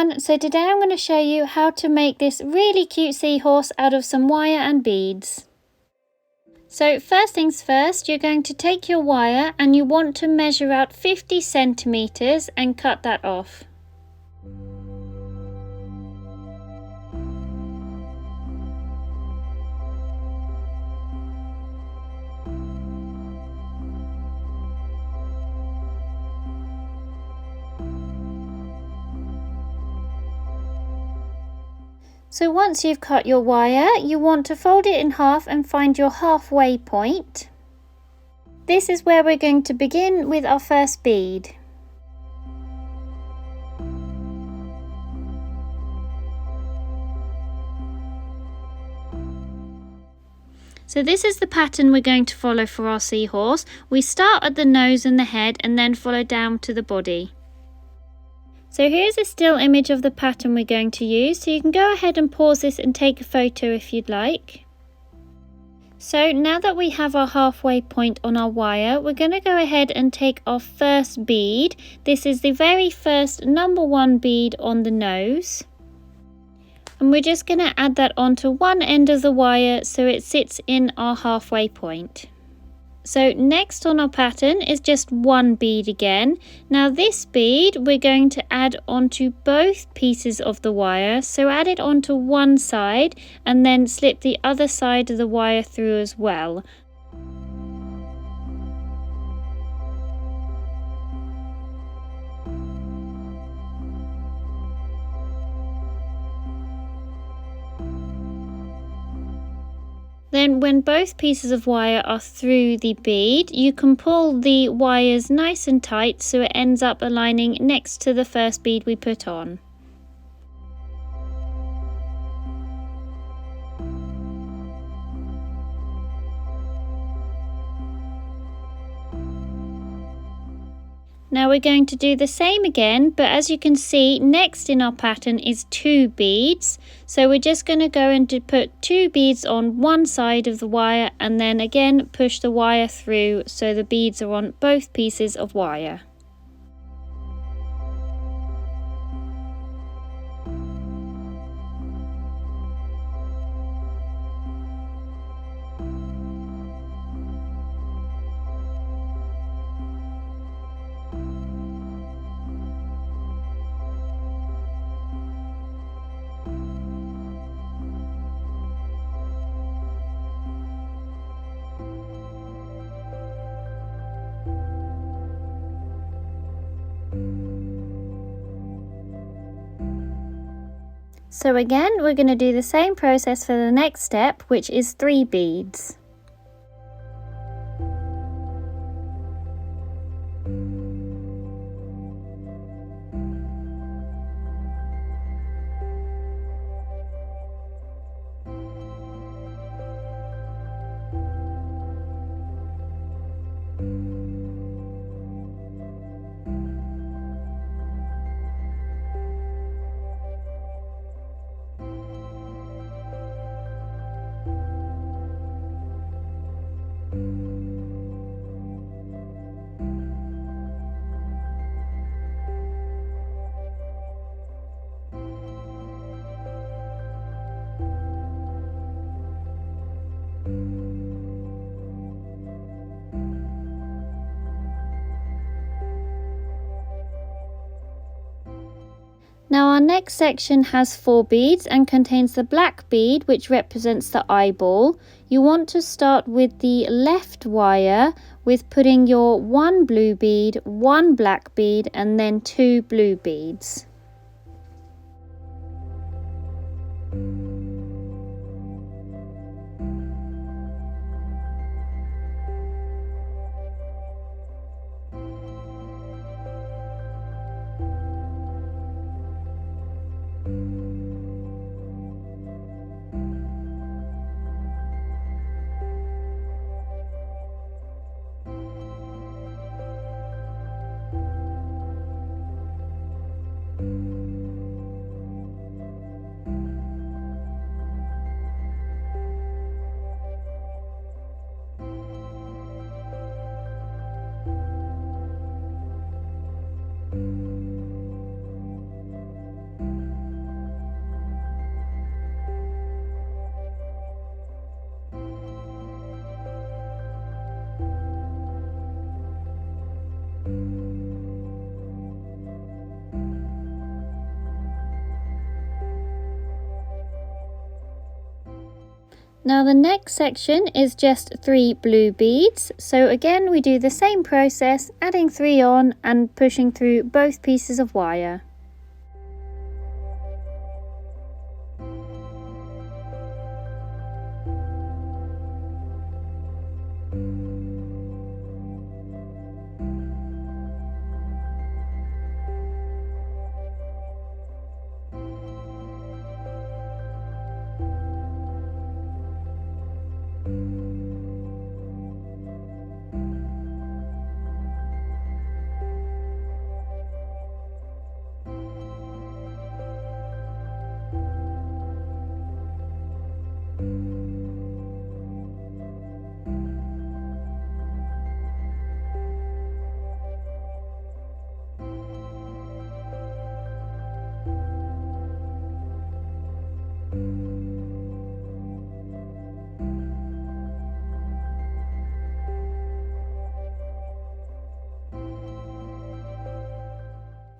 everyone, so today I'm going to show you how to make this really cute seahorse out of some wire and beads. So first things first, you're going to take your wire and you want to measure out 50 centimeters and cut that off. So once you've cut your wire, you want to fold it in half and find your halfway point. This is where we're going to begin with our first bead. So this is the pattern we're going to follow for our seahorse. We start at the nose and the head and then follow down to the body. So here's a still image of the pattern we're going to use, so you can go ahead and pause this and take a photo if you'd like. So now that we have our halfway point on our wire, we're going to go ahead and take our first bead. This is the very first number 1 bead on the nose. And we're just going to add that onto one end of the wire so it sits in our halfway point. So next on our pattern is just 1 bead again. Now this bead we're going to add onto both pieces of the wire. So add it onto one side and then slip the other side of the wire through as well. Then when both pieces of wire are through the bead, you can pull the wires nice and tight so it ends up aligning next to the first bead we put on. Now we're going to do the same again, but as you can see, next in our pattern is 2 beads. So we're just going to go and put 2 beads on one side of the wire and then again push the wire through so the beads are on both pieces of wire. So again, we're going to do the same process for the next step, which is 3 beads. Now our next section has 4 beads and contains the black bead which represents the eyeball. You want to start with the left wire with putting your 1 blue bead, 1 black bead and then 2 blue beads. Now the next section is just 3 blue beads. So again, we do the same process, adding 3 on and pushing through both pieces of wire.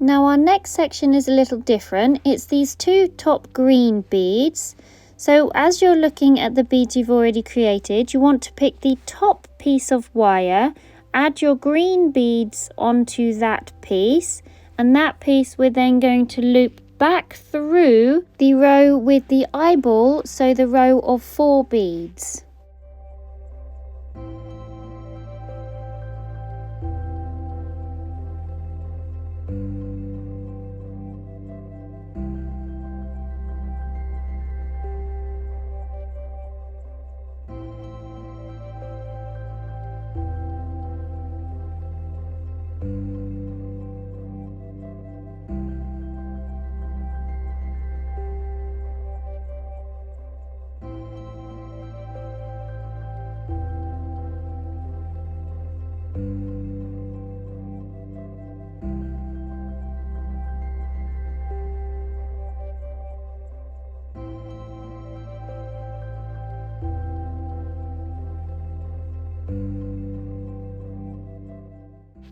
Now our next section is a little different. It's these 2 top green beads. So as you're looking at the beads you've already created, you want to pick the top piece of wire, add your green beads onto that piece, and that piece we're then going to loop back through the row with the eyeball, so the row of 4 beads.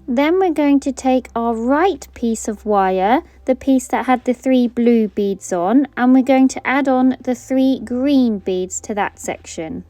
Then we're going to take our right piece of wire, the piece that had the 3 blue beads on, and we're going to add on the 3 green beads to that section.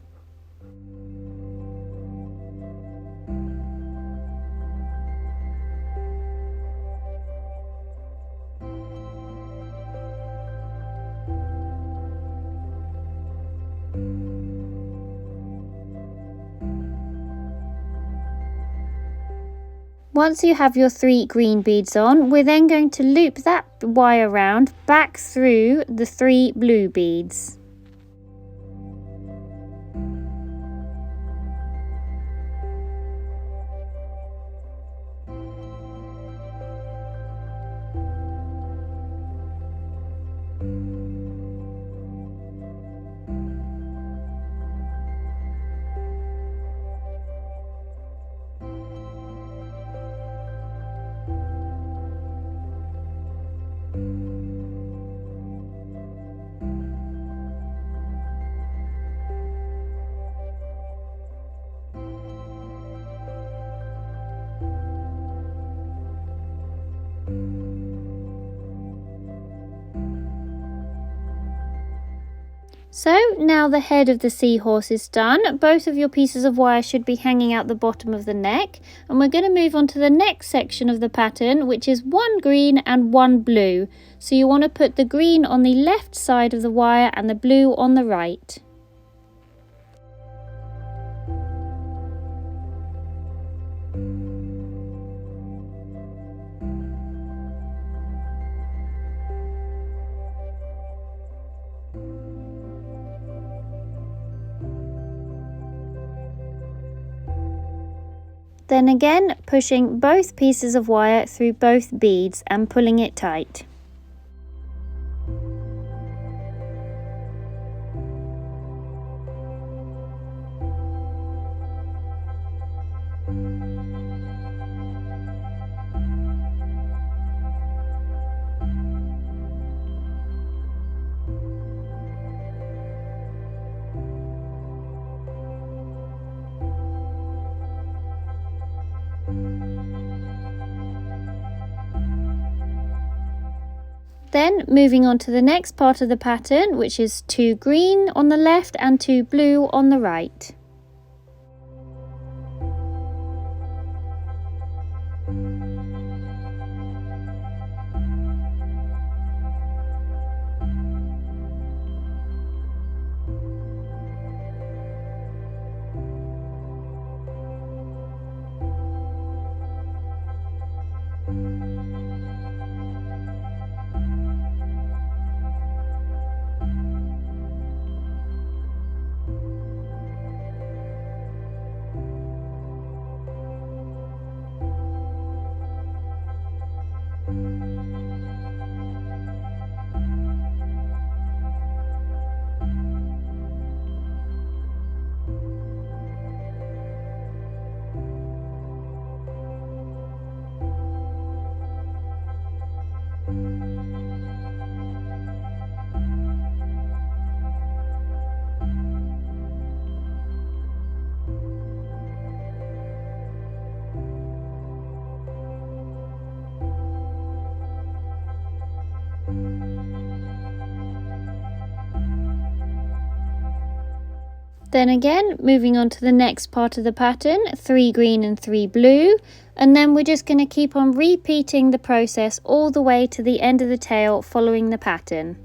Once you have your 3 green beads on, we're then going to loop that wire round back through the 3 blue beads. So now the head of the seahorse is done. Both of your pieces of wire should be hanging out the bottom of the neck, and we're going to move on to the next section of the pattern, which is 1 green and 1 blue. So you want to put the green on the left side of the wire and the blue on the right. Then again, pushing both pieces of wire through both beads and pulling it tight. Then moving on to the next part of the pattern, which is 2 green on the left and 2 blue on the right. Then again, moving on to the next part of the pattern, 3 green and 3 blue, and then we're just going to keep on repeating the process all the way to the end of the tail following the pattern.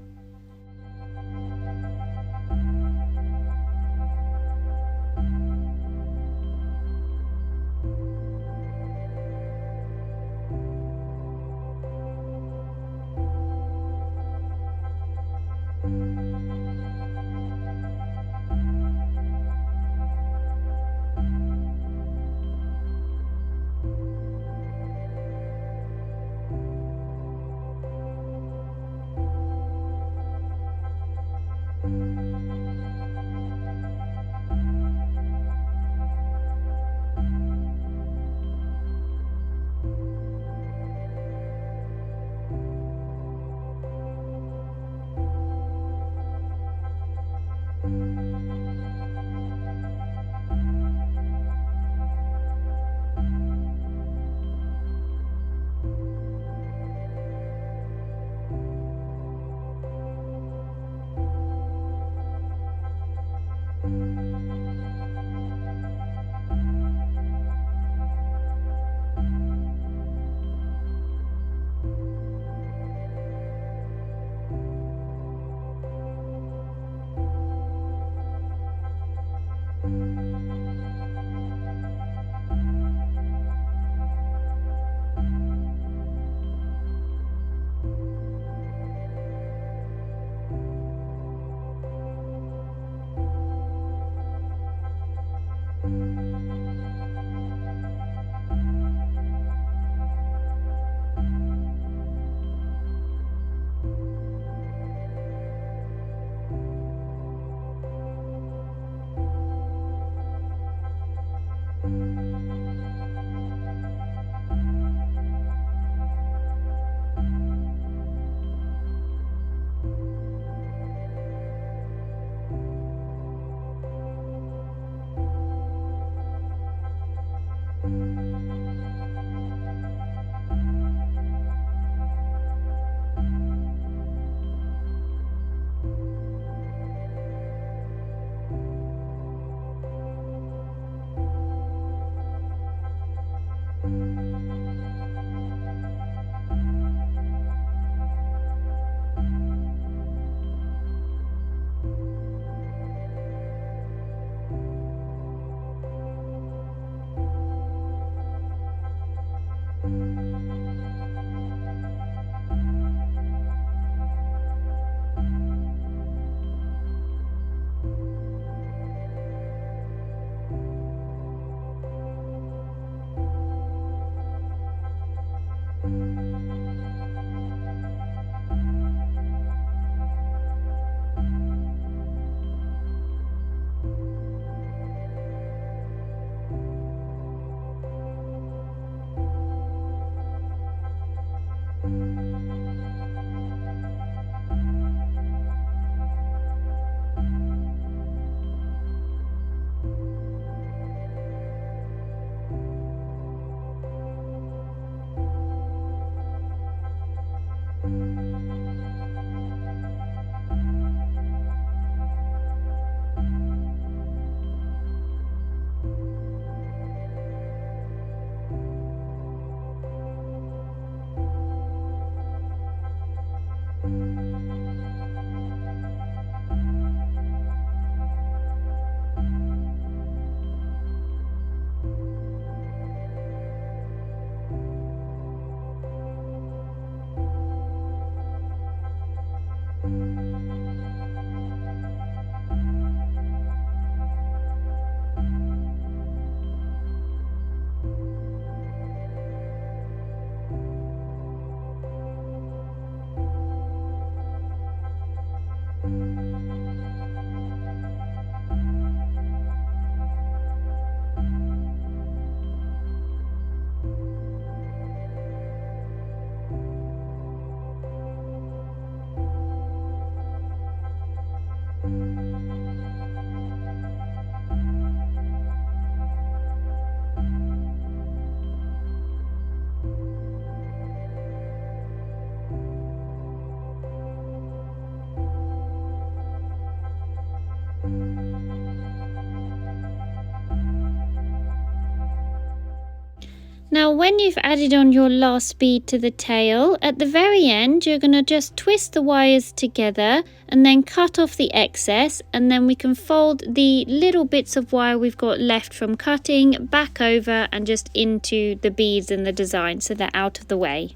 Now when you've added on your last bead to the tail, at the very end you're going to just twist the wires together and then cut off the excess, and then we can fold the little bits of wire we've got left from cutting back over and just into the beads and the design so they're out of the way.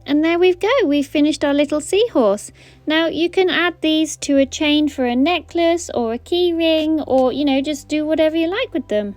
And there we go, we've finished our little seahorse. Now you can add these to a chain for a necklace or a key ring, or just do whatever you like with them.